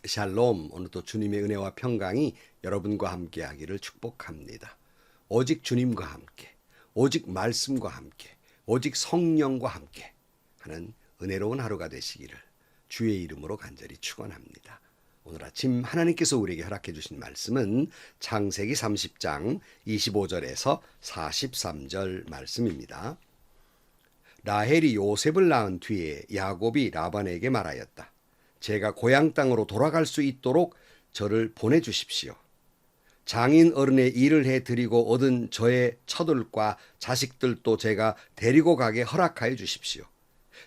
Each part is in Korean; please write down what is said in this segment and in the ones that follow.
샬롬, 오늘도 주님의 은혜와 평강이 여러분과 함께 하기를 축복합니다. 오직 주님과 함께, 오직 말씀과 함께, 오직 성령과 함께 하는 은혜로운 하루가 되시기를 주의 이름으로 간절히 축원합니다. 오늘 아침 하나님께서 우리에게 허락해 주신 말씀은 창세기 30장 25절에서 43절 말씀입니다. 라헬이 요셉을 낳은 뒤에 야곱이 라반에게 말하였다. 제가 고향 땅으로 돌아갈 수 있도록 저를 보내주십시오. 장인 어른의 일을 해드리고 얻은 저의 처들과 자식들도 제가 데리고 가게 허락하여 주십시오.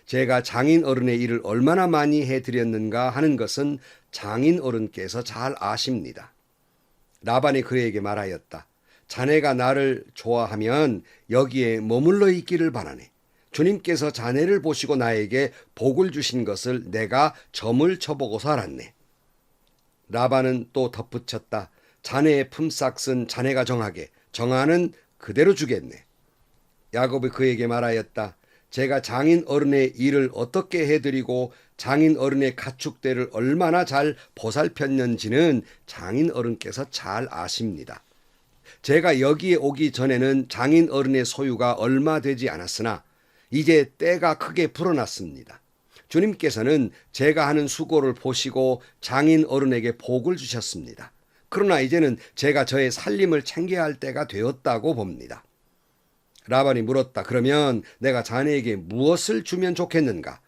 제가 장인 어른의 일을 얼마나 많이 해드렸는가 하는 것은 장인 어른께서 잘 아십니다. 라반이 그에게 말하였다. 자네가 나를 좋아하면 여기에 머물러 있기를 바라네. 주님께서 자네를 보시고 나에게 복을 주신 것을 내가 점을 쳐보고서 알았네. 라반은 또 덧붙였다. 자네의 품삯은 자네가 정하게, 정하는 그대로 주겠네. 야곱이 그에게 말하였다. 제가 장인 어른의 일을 어떻게 해드리고 장인 어른의 가축대를 얼마나 잘 보살폈는지는 장인 어른께서 잘 아십니다. 제가 여기에 오기 전에는 장인 어른의 소유가 얼마 되지 않았으나 이제 때가 크게 불어났습니다. 주님께서는 제가 하는 수고를 보시고 장인 어른에게 복을 주셨습니다. 그러나 이제는 제가 저의 살림을 챙겨야 할 때가 되었다고 봅니다. 라반이 물었다. 그러면 내가 자네에게 무엇을 주면 좋겠는가?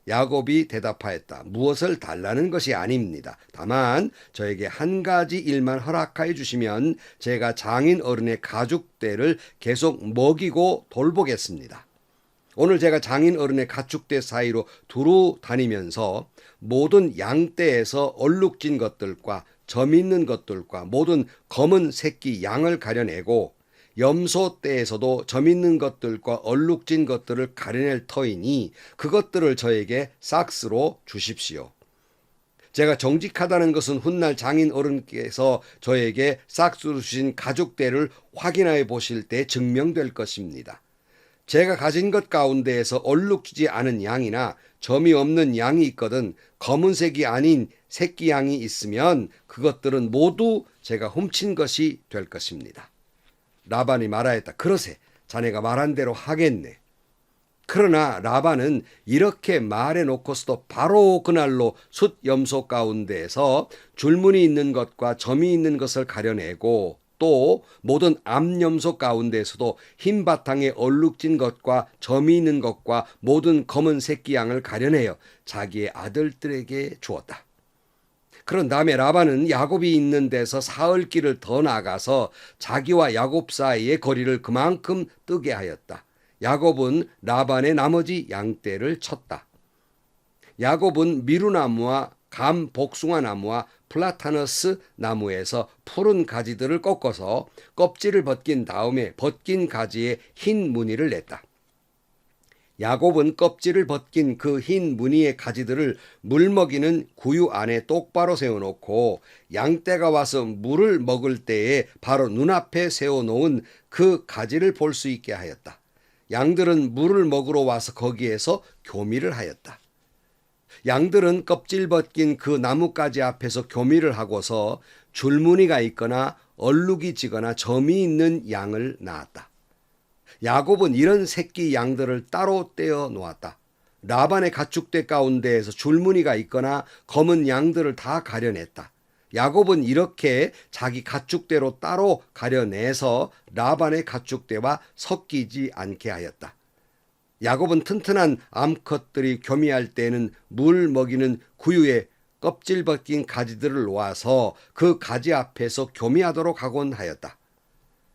야곱이 대답하였다. 무엇을 달라는 것이 아닙니다. 다만 저에게 한 가지 일만 허락하여 주시면 제가 장인 어른의 가축대를 계속 먹이고 돌보겠습니다. 오늘 제가 장인 어른의 가축대 사이로 두루 다니면서 모든 양떼에서 얼룩진 것들과 점 있는 것들과 모든 검은 새끼 양을 가려내고 염소떼에서도 점 있는 것들과 얼룩진 것들을 가려낼 터이니 그것들을 저에게 싹스로 주십시오. 제가 정직하다는 것은 훗날 장인 어른께서 저에게 싹스로 주신 가축대를 확인해 보실 때 증명될 것입니다. 제가 가진 것 가운데에서 얼룩지지 않은 양이나 점이 없는 양이 있거든 검은색이 아닌 새끼 양이 있으면 그것들은 모두 제가 훔친 것이 될 것입니다. 라반이 말하였다. 그러세. 자네가 말한 대로 하겠네. 그러나 라반은 이렇게 말해놓고서도 바로 그날로 숫 염소 가운데에서 줄무늬 있는 것과 점이 있는 것을 가려내고 또 모든 암염소 가운데에서도 흰 바탕에 얼룩진 것과 점이 있는 것과 모든 검은 새끼 양을 가려내어 자기의 아들들에게 주었다. 그런 다음에 라반은 야곱이 있는 데서 사흘 길을 더 나가서 자기와 야곱 사이의 거리를 그만큼 뜨게 하였다. 야곱은 라반의 나머지 양떼를 쳤다. 야곱은 미루나무와 감 복숭아 나무와 플라타너스 나무에서 푸른 가지들을 꺾어서 껍질을 벗긴 다음에 벗긴 가지에 흰 무늬를 냈다. 야곱은 껍질을 벗긴 그 흰 무늬의 가지들을 물 먹이는 구유 안에 똑바로 세워놓고 양떼가 와서 물을 먹을 때에 바로 눈앞에 세워놓은 그 가지를 볼 수 있게 하였다. 양들은 물을 먹으러 와서 거기에서 교미를 하였다. 양들은 껍질 벗긴 그 나뭇가지 앞에서 교미를 하고서 줄무늬가 있거나 얼룩이 지거나 점이 있는 양을 낳았다. 야곱은 이런 새끼 양들을 따로 떼어 놓았다. 라반의 가축대 가운데에서 줄무늬가 있거나 검은 양들을 다 가려냈다. 야곱은 이렇게 자기 가축대로 따로 가려내서 라반의 가축대와 섞이지 않게 하였다. 야곱은 튼튼한 암컷들이 교미할 때는 물 먹이는 구유에 껍질 벗긴 가지들을 놓아서 그 가지 앞에서 교미하도록 하곤 하였다.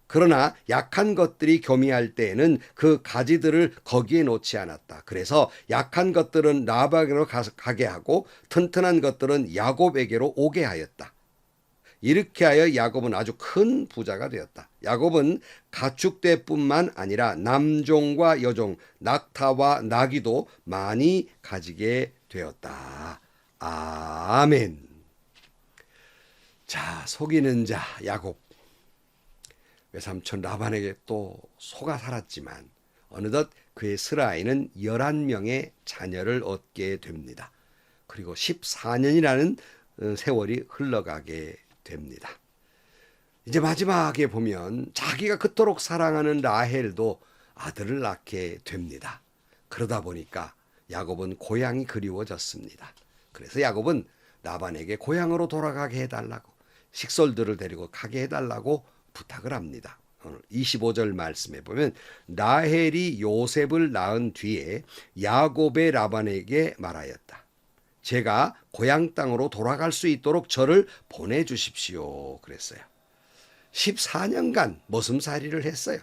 그러나 약한 것들이 교미할 때에는 그 가지들을 거기에 놓지 않았다. 그래서 약한 것들은 라반에게로 가게 하고 튼튼한 것들은 야곱에게로 오게 하였다. 이렇게 하여 야곱은 아주 큰 부자가 되었다. 야곱은 가축대뿐만 아니라 남종과 여종, 낙타와 나귀도 많이 가지게 되었다. 아멘. 자, 속이는 자 야곱. 외삼촌 라반에게 또 속아 살았지만 어느덧 그의 슬아이는 11명의 자녀를 얻게 됩니다. 그리고 14년이라는 세월이 흘러가게 됩니다. 이제 마지막에 보면 자기가 그토록 사랑하는 라헬도 아들을 낳게 됩니다. 그러다 보니까 야곱은 고향이 그리워졌습니다. 그래서 야곱은 라반에게 고향으로 돌아가게 해달라고, 식솔들을 데리고 가게 해달라고 부탁을 합니다. 오늘 25절 말씀에 보면 라헬이 요셉을 낳은 뒤에 야곱의 라반에게 말하였다. 제가 고향 땅으로 돌아갈 수 있도록 저를 보내주십시오. 그랬어요. 14년간 머슴살이를 했어요.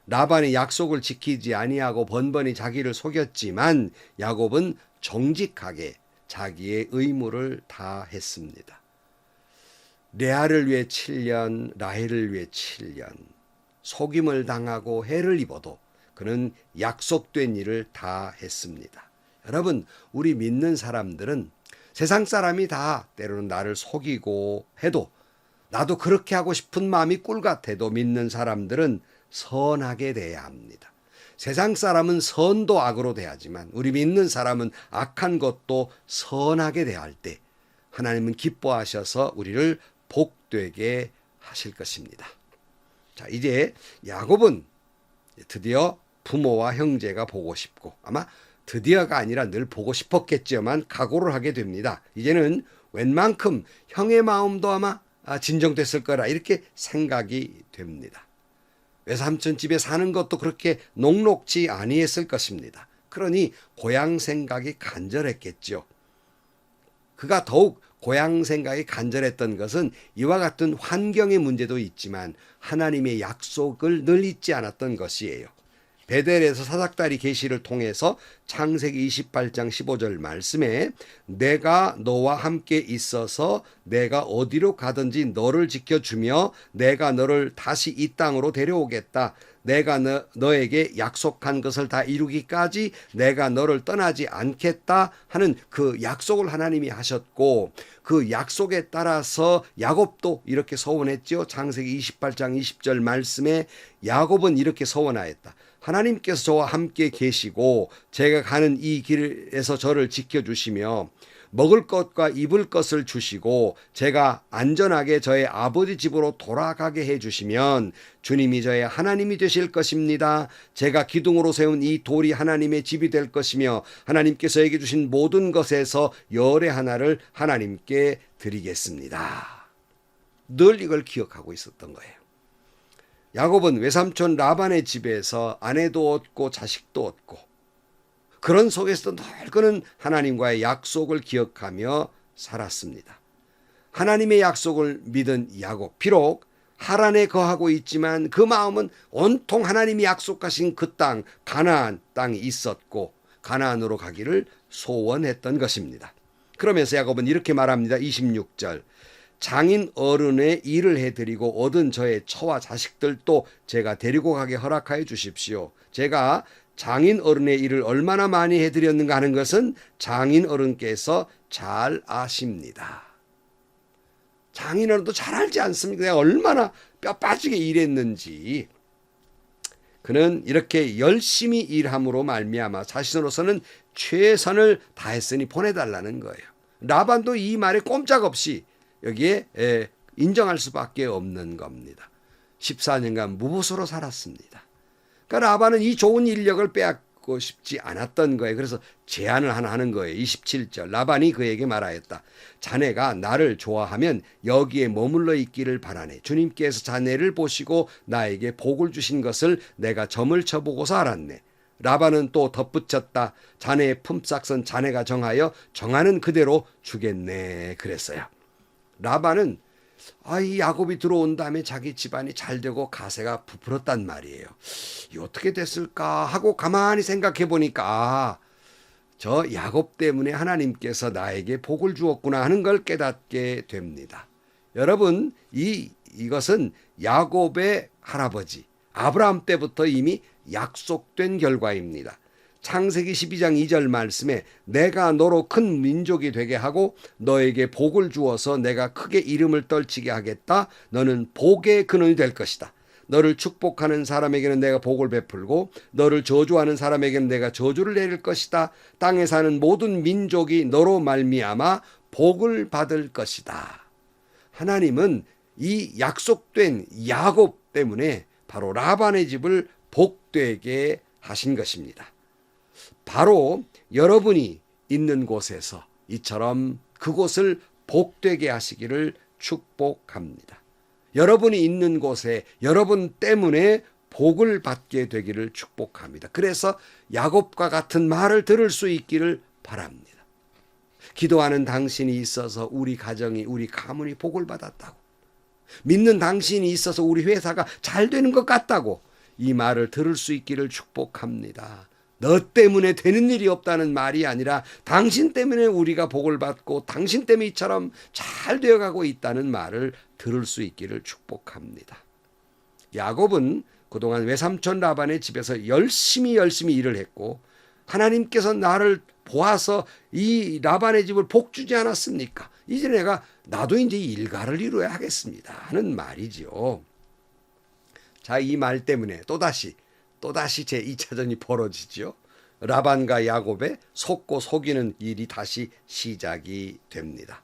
라반이 약속을 지키지 아니하고 번번이 자기를 속였지만 야곱은 정직하게 자기의 의무를 다했습니다. 레아를 위해 7년, 라헬을 위해 7년, 속임을 당하고 해를 입어도 그는 약속된 일을 다 했습니다. 여러분, 우리 믿는 사람들은 세상 사람이 다 때로는 나를 속이고 해도 나도 그렇게 하고 싶은 마음이 꿀 같아도 믿는 사람들은 선하게 돼야 합니다. 세상 사람은 선도 악으로 대하지만 우리 믿는 사람은 악한 것도 선하게 대할 때 하나님은 기뻐하셔서 우리를 복되게 하실 것입니다. 자, 이제 야곱은 드디어 부모와 형제가 보고 싶고, 아마 드디어가 아니라 늘 보고 싶었겠지만 각오를 하게 됩니다. 이제는 웬만큼 형의 마음도 아마 진정됐을 거라 이렇게 생각이 됩니다. 외삼촌 집에 사는 것도 그렇게 녹록지 아니했을 것입니다. 그러니 고향 생각이 간절했겠죠. 그가 더욱 고향 생각이 간절했던 것은 이와 같은 환경의 문제도 있지만 하나님의 약속을 늘 잊지 않았던 것이에요. 베델에서 사닥다리 계시를 통해서 창세기 28장 15절 말씀에 내가 너와 함께 있어서 내가 어디로 가든지 너를 지켜주며 내가 너를 다시 이 땅으로 데려오겠다. 내가 너에게 약속한 것을 다 이루기까지 내가 너를 떠나지 않겠다 하는 그 약속을 하나님이 하셨고, 그 약속에 따라서 야곱도 이렇게 서원했죠. 창세기 28장 20절 말씀에 야곱은 이렇게 서원하였다. 하나님께서 저와 함께 계시고 제가 가는 이 길에서 저를 지켜주시며 먹을 것과 입을 것을 주시고 제가 안전하게 저의 아버지 집으로 돌아가게 해주시면 주님이 저의 하나님이 되실 것입니다. 제가 기둥으로 세운 이 돌이 하나님의 집이 될 것이며 하나님께서 저에게 주신 모든 것에서 열의 하나를 하나님께 드리겠습니다. 늘 이걸 기억하고 있었던 거예요. 야곱은 외삼촌 라반의 집에서 아내도 얻고 자식도 얻고 그런 속에서도 늘 그는 하나님과의 약속을 기억하며 살았습니다. 하나님의 약속을 믿은 야곱, 비록 하란에 거하고 있지만 그 마음은 온통 하나님이 약속하신 그 땅, 가나안 땅이 있었고 가나안으로 가기를 소원했던 것입니다. 그러면서 야곱은 이렇게 말합니다. 26절. 장인 어른의 일을 해드리고 얻은 저의 처와 자식들도 제가 데리고 가게 허락하여 주십시오. 제가 장인 어른의 일을 얼마나 많이 해드렸는가 하는 것은 장인 어른께서 잘 아십니다. 장인 어른도 잘 알지 않습니까? 내가 얼마나 뼈 빠지게 일했는지. 그는 이렇게 열심히 일함으로 말미암아 자신으로서는 최선을 다했으니 보내달라는 거예요. 라반도 이 말에 꼼짝없이 여기에 인정할 수밖에 없는 겁니다. 14년간 무보수로 살았습니다. 그러니까 라반은 이 좋은 인력을 빼앗고 싶지 않았던 거예요. 그래서 제안을 하나 하는 거예요. 27절. 라반이 그에게 말하였다. 자네가 나를 좋아하면 여기에 머물러 있기를 바라네. 주님께서 자네를 보시고 나에게 복을 주신 것을 내가 점을 쳐보고서 알았네. 라반은 또 덧붙였다. 자네의 품삯은 자네가 정하여 정하는 그대로 주겠네. 그랬어요. 라반은 이 야곱이 들어온 다음에 자기 집안이 잘 되고 가세가 부풀었단 말이에요. 이 어떻게 됐을까 하고 가만히 생각해 보니까 저 야곱 때문에 하나님께서 나에게 복을 주었구나 하는 걸 깨닫게 됩니다. 여러분, 이것은 야곱의 할아버지 아브라함 때부터 이미 약속된 결과입니다. 창세기 12장 2절 말씀에 내가 너로 큰 민족이 되게 하고 너에게 복을 주어서 내가 크게 이름을 떨치게 하겠다. 너는 복의 근원이 될 것이다. 너를 축복하는 사람에게는 내가 복을 베풀고 너를 저주하는 사람에게는 내가 저주를 내릴 것이다. 땅에 사는 모든 민족이 너로 말미암아 복을 받을 것이다. 하나님은 이 약속된 야곱 때문에 바로 라반의 집을 복되게 하신 것입니다. 바로 여러분이 있는 곳에서 이처럼 그곳을 복되게 하시기를 축복합니다. 여러분이 있는 곳에 여러분 때문에 복을 받게 되기를 축복합니다. 그래서 야곱과 같은 말을 들을 수 있기를 바랍니다. 기도하는 당신이 있어서 우리 가정이, 우리 가문이 복을 받았다고, 믿는 당신이 있어서 우리 회사가 잘 되는 것 같다고 이 말을 들을 수 있기를 축복합니다. 너 때문에 되는 일이 없다는 말이 아니라 당신 때문에 우리가 복을 받고 당신 때문에 이처럼 잘 되어가고 있다는 말을 들을 수 있기를 축복합니다. 야곱은 그동안 외삼촌 라반의 집에서 열심히 일을 했고 하나님께서 나를 보아서 이 라반의 집을 복주지 않았습니까? 이제 나도 이제 일가를 이루어야 하겠습니다 하는 말이지요. 자, 이 말 때문에 또다시 제2차전이 벌어지죠. 라반과 야곱의 속고 속이는 일이 다시 시작이 됩니다.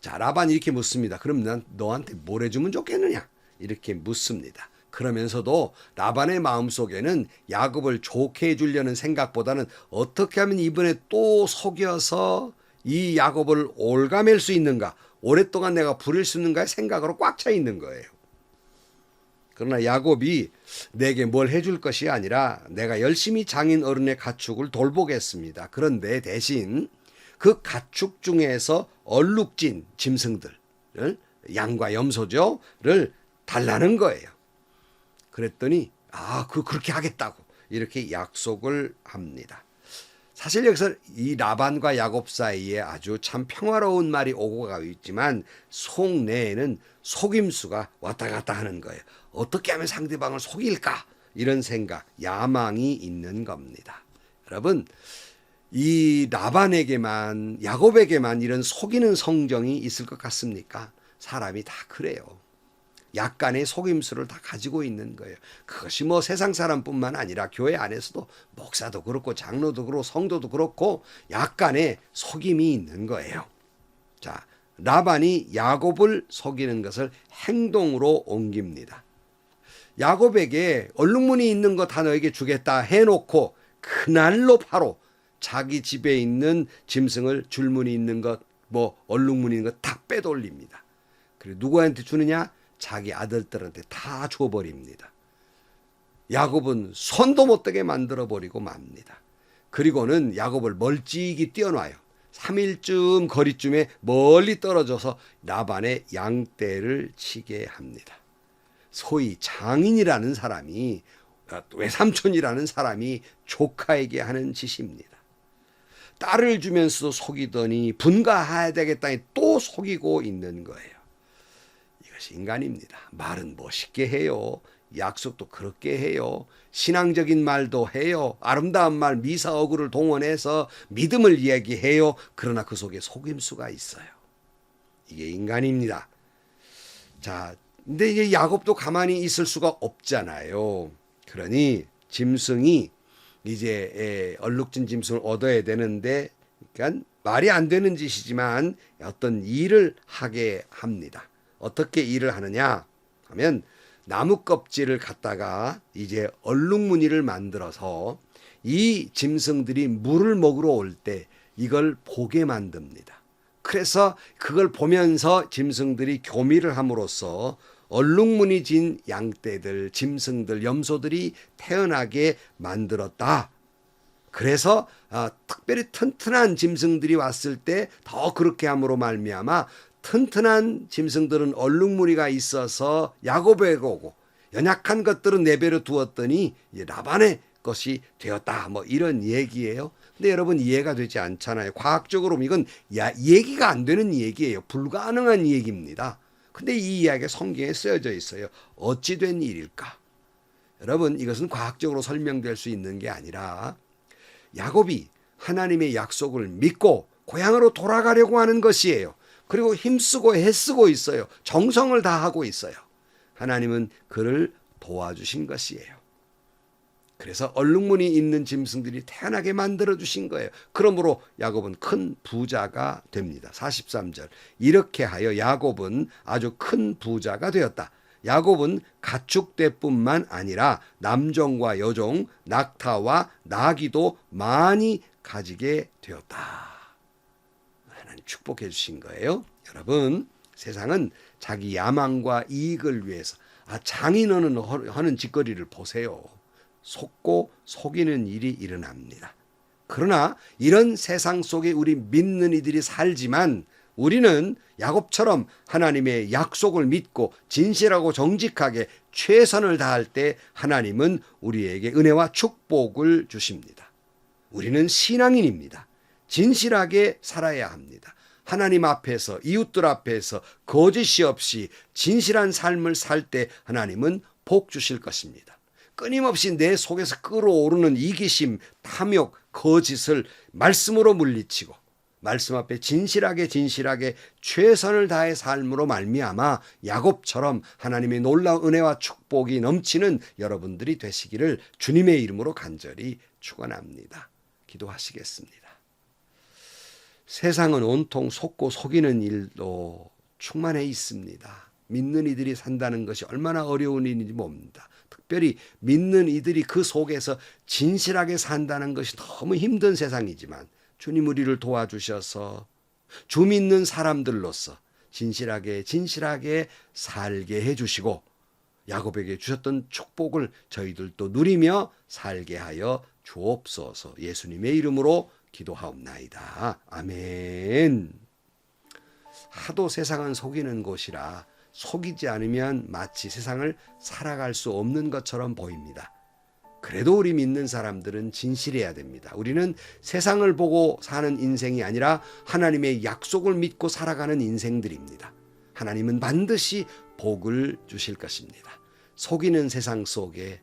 자, 라반이 이렇게 묻습니다. 그럼 난 너한테 뭘 해주면 좋겠느냐? 이렇게 묻습니다. 그러면서도 라반의 마음속에는 야곱을 좋게 해주려는 생각보다는 어떻게 하면 이번에 또 속여서 이 야곱을 올가맬 수 있는가, 오랫동안 내가 부릴 수 있는가의 생각으로 꽉 차 있는 거예요. 그러나 야곱이 내게 뭘 해줄 것이 아니라 내가 열심히 장인 어른의 가축을 돌보겠습니다. 그런데 대신 그 가축 중에서 얼룩진 짐승들을, 양과 염소죠를 달라는 거예요. 그랬더니 그렇게 하겠다고 이렇게 약속을 합니다. 사실 여기서 이 라반과 야곱 사이에 아주 참 평화로운 말이 오고 가고 있지만 속 내에는 속임수가 왔다 갔다 하는 거예요. 어떻게 하면 상대방을 속일까? 이런 생각, 야망이 있는 겁니다. 여러분, 이 라반에게만, 야곱에게만 이런 속이는 성정이 있을 것 같습니까? 사람이 다 그래요. 약간의 속임수를 다 가지고 있는 거예요. 그것이 뭐 세상 사람뿐만 아니라 교회 안에서도 목사도 그렇고 장로도 그렇고 성도도 그렇고 약간의 속임이 있는 거예요. 자, 라반이 야곱을 속이는 것을 행동으로 옮깁니다. 야곱에게 얼룩무늬 있는 거 다 너에게 주겠다 해놓고 그날로 바로 자기 집에 있는 짐승을 줄무늬 있는 것, 얼룩무늬 있는 것 다 빼돌립니다. 그리고 누구한테 주느냐? 자기 아들들한테 다 줘버립니다. 야곱은 손도 못 대게 만들어버리고 맙니다. 그리고는 야곱을 멀찍이 띄워놔요. 3일쯤 거리쯤에 멀리 떨어져서 라반의 양떼를 치게 합니다. 소위 장인이라는 사람이, 외삼촌이라는 사람이 조카에게 하는 짓입니다. 딸을 주면서도 속이더니 분가해야 되겠다니 또 속이고 있는 거예요. 이것이 인간입니다. 말은 멋있게 해요. 약속도 그렇게 해요. 신앙적인 말도 해요. 아름다운 말, 미사 어구를 동원해서 믿음을 이야기해요. 그러나 그 속에 속임수가 있어요. 이게 인간입니다. 자, 근데 이제 야곱도 가만히 있을 수가 없잖아요. 그러니 짐승이 이제 얼룩진 짐승을 얻어야 되는데, 그러니까 말이 안 되는 짓이지만 어떤 일을 하게 합니다. 어떻게 일을 하느냐 하면 나무 껍질을 갖다가 이제 얼룩무늬를 만들어서 이 짐승들이 물을 먹으러 올 때 이걸 보게 만듭니다. 그래서 그걸 보면서 짐승들이 교미를 함으로써 얼룩무늬 진 양떼들, 짐승들, 염소들이 태어나게 만들었다. 그래서 특별히 튼튼한 짐승들이 왔을 때 더 그렇게 함으로 말미암아 튼튼한 짐승들은 얼룩무늬가 있어서 야곱에게 오고 연약한 것들은 내버려 두었더니 라반의 것이 되었다. 이런 얘기예요. 근데 여러분 이해가 되지 않잖아요. 과학적으로 이건 얘기가 안 되는 얘기예요. 불가능한 얘기입니다. 근데 이 이야기가 성경에 쓰여져 있어요. 어찌 된 일일까? 여러분 이것은 과학적으로 설명될 수 있는 게 아니라 야곱이 하나님의 약속을 믿고 고향으로 돌아가려고 하는 것이에요. 그리고 힘쓰고 애쓰고 있어요. 정성을 다하고 있어요. 하나님은 그를 도와주신 것이에요. 그래서 얼룩무늬 있는 짐승들이 태어나게 만들어 주신 거예요. 그러므로 야곱은 큰 부자가 됩니다. 43절. 이렇게 하여 야곱은 아주 큰 부자가 되었다. 야곱은 가축대뿐만 아니라 남종과 여종, 낙타와 나귀도 많이 가지게 되었다. 하나님 축복해 주신 거예요. 여러분, 세상은 자기 야망과 이익을 위해서 장인어른 하는 짓거리를 보세요. 속고 속이는 일이 일어납니다. 그러나 이런 세상 속에 우리 믿는 이들이 살지만 우리는 야곱처럼 하나님의 약속을 믿고 진실하고 정직하게 최선을 다할 때 하나님은 우리에게 은혜와 축복을 주십니다. 우리는 신앙인입니다. 진실하게 살아야 합니다. 하나님 앞에서, 이웃들 앞에서 거짓이 없이 진실한 삶을 살 때 하나님은 복 주실 것입니다. 끊임없이 내 속에서 끓어오르는 이기심, 탐욕, 거짓을 말씀으로 물리치고 말씀 앞에 진실하게 최선을 다해 삶으로 말미암아 야곱처럼 하나님의 놀라운 은혜와 축복이 넘치는 여러분들이 되시기를 주님의 이름으로 간절히 축원합니다. 기도하시겠습니다. 세상은 온통 속고 속이는 일로 충만해 있습니다. 믿는 이들이 산다는 것이 얼마나 어려운 일인지 봅니다. 특별히 믿는 이들이 그 속에서 진실하게 산다는 것이 너무 힘든 세상이지만 주님 우리를 도와주셔서 주 믿는 사람들로서 진실하게 살게 해주시고 야곱에게 주셨던 축복을 저희들도 누리며 살게 하여 주옵소서. 예수님의 이름으로 기도하옵나이다. 아멘. 하도 세상은 속이는 곳이라 속이지 않으면 마치 세상을 살아갈 수 없는 것처럼 보입니다. 그래도 우리 믿는 사람들은 진실해야 됩니다. 우리는 세상을 보고 사는 인생이 아니라 하나님의 약속을 믿고 살아가는 인생들입니다. 하나님은 반드시 복을 주실 것입니다. 속이는 세상 속에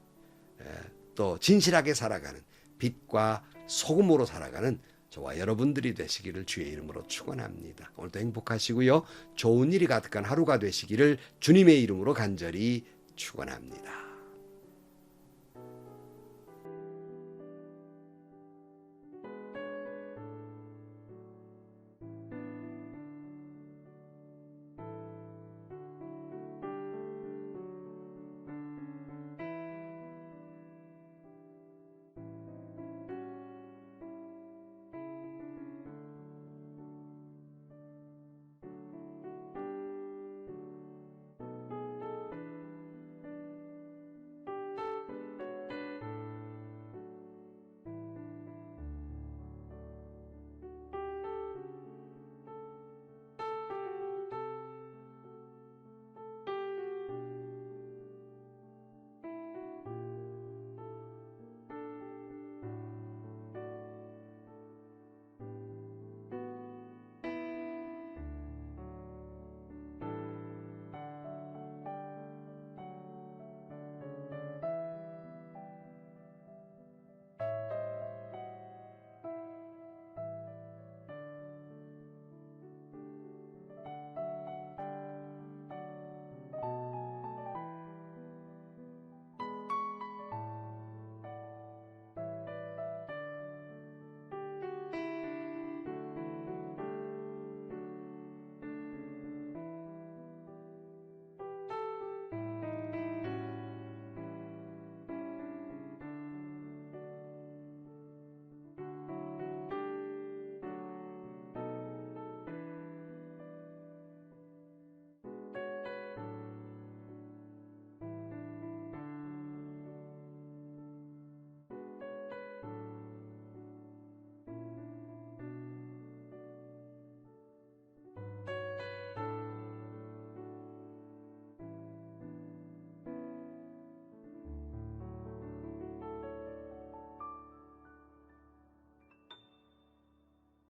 또 진실하게 살아가는 빛과 소금으로 살아가는 저와 여러분들이 되시기를 주의 이름으로 축원합니다. 오늘도 행복하시고요. 좋은 일이 가득한 하루가 되시기를 주님의 이름으로 간절히 축원합니다.